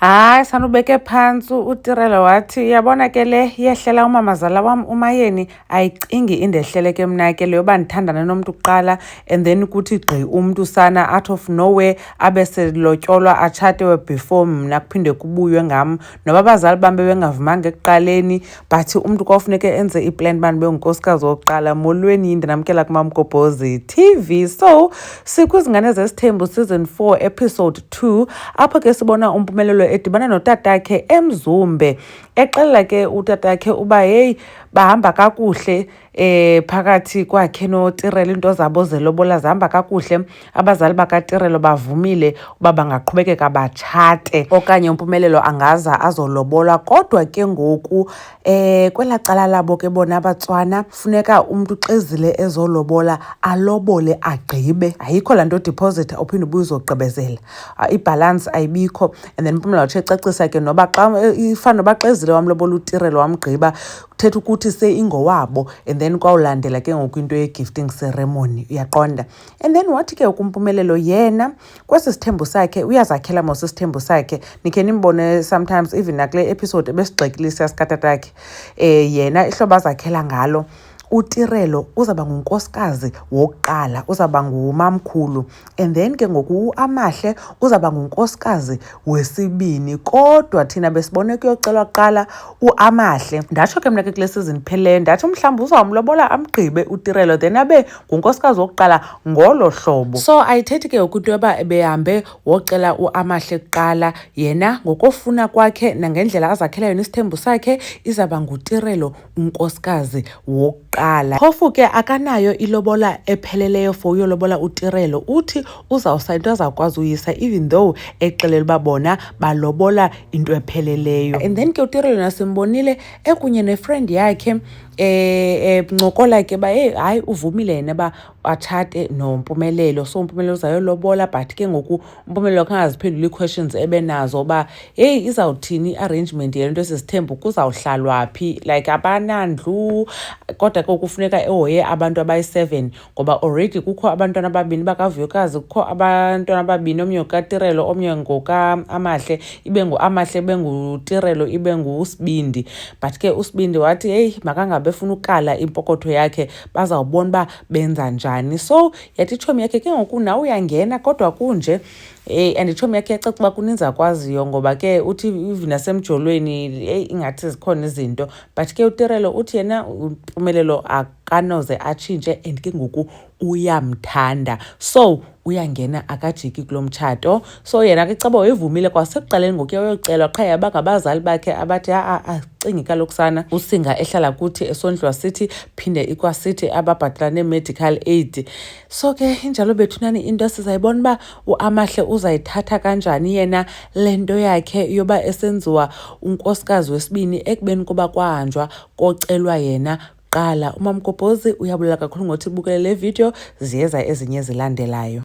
Hayi, sanubeke phantsi uTirelo wathi yabona ke le yehlela umamazala wam uMayeni ayicingi indehlele ke mna ke le yoba ndithandana nomntu kuqala and then kuthi gqi umntu sana out of nowhere abe selotyolwa atshatewe before mna kuphinde kubuywe ngam. Noba abazali bam bebengavumanga ekuqaleni but umntu kwafuneke enze iplan uba ndibe ngunkosikazi wokuqala. Molweni, ndinamkela kuMaMgobhozi TV. So sikwizingane zesithembu season 4 episode 2 apho ke sibona umpumelelo edibana notatakhe eMzumbe exelela ke utatakhe uba hey bahamba kakuhle phakathi kwakhe noTirelo, into zabo zelobola zihamba kakuhle. Abazali bakaTirelo bavumile uba bangaqhubekeka batshate okanye umpumelelo angaza azolobola. Kodwa ke ngoku kwelaa cala labo ke bona abaTswana funeka umntu xezile ezolobola alobole agqibe. Ayikho laa nto deposit uphinde ubuye uzogqibezela, ibhalansi ayibikho. And then umpumelelo watsho ecacisa ke noba xa ifana noba xezile wamlobola uTirelo wamgqiba kuthetha ukuthi ingowabo, and then kwawulandela ke ngoku into ye-gifting ceremony, uyaqonda. And then wathi ke ukumpumelelo yena kwesi sithembu sakhe uyazakhela mos isithembu sakhe. Nikhe nimbone sometimes even nakule episode ebesigxekile sikaTatakhe yena ihlobo azakhela ngalo. uTirelo uzaba ngunkosikazi wokuqala, uzaba ngumamkhulu, and then ke ngoku uAmahle uzaba ngunkosikazi wesibini. Kodwa thina besibone kuyocelwa kuqala uAmahle. Ndatsho ke mna ke kule season ipheleyo ndathi mhlawumbi uzawumlobola amgqibe uTirelo then abe ngunkosikazi wokuqala ngolo hlobo. So ayithethi ke ngoku into yoba behambe wocela uAmahle kuqala. Yena ngokofuna kwakhe nangendlela azakhela yona isithembu sakhe izaba nguTirelo unkosikazi wokuqala. Phofu ke akanayo ilobola epheleleyo for uyolobola uTirelo. Uthi uzawusa into azawukwazi uyisa even though exelela uba bona balobola into epheleleyo. And then ke uTirelo nasimbonile ekunye nefriend yakhe ncokola ke ba hayi uvumile yena ba atshate noMpumelelo. So uMpumelelo uzayolobola but ke ngoku uMpumelelo kangaziphendula ii-questions ebenazo ba hey izawuthini i-arrangement yale nto esisithembu, kuzawuhlalwa phi, like abanandlu. Kodwa ke kufuneka ehoye abantu abayi-7 ngoba already kukho abantwana ababini bakaVuyokazi, kukho abantwana ababini, omnye ngokaTirelo omnye ngokaAmahle, ibe nguAmahle ibe nguTirelo ibe nguSibindi. But ke uSibindi wathi hey makangabe efuna ukala impokotho yakhe bazawubona uba benza njani. So yathi itshomi yakhe ke ngoku nawe uyangena kodwa kunje and itshomi yakhe yacaca uba kuninzi akwaziyo ngoba ke uthi even nasemjolweni ingathi zikhona izinto. But ke uTirelo uthi yena uMpumelelo akanoze atshintshe and ke ngoku uyamthanda, so uyangena akajiki kulo mtshato. So yena ke caba wayevumile kwasekuqaleni ngokuya uyocelwa qha yaba ngabazali bakhe abathi cingi kaloku sana uSinga ehlala kuthi esondliwa sithi phinde ikwasithi ababhatala ne-medical aid. So ke injalo bethunani into sizayibona uba uAmahle uzayithatha kanjani yena le nto yakhe yoba esenziwa unkosikazi wesibini ekubeni kuba kwahanjwa kocelwa yena qala. uMaMgobhozi uyabulela kakhulu ngothi bukele le video, ziyeza ezinye zilandelayo.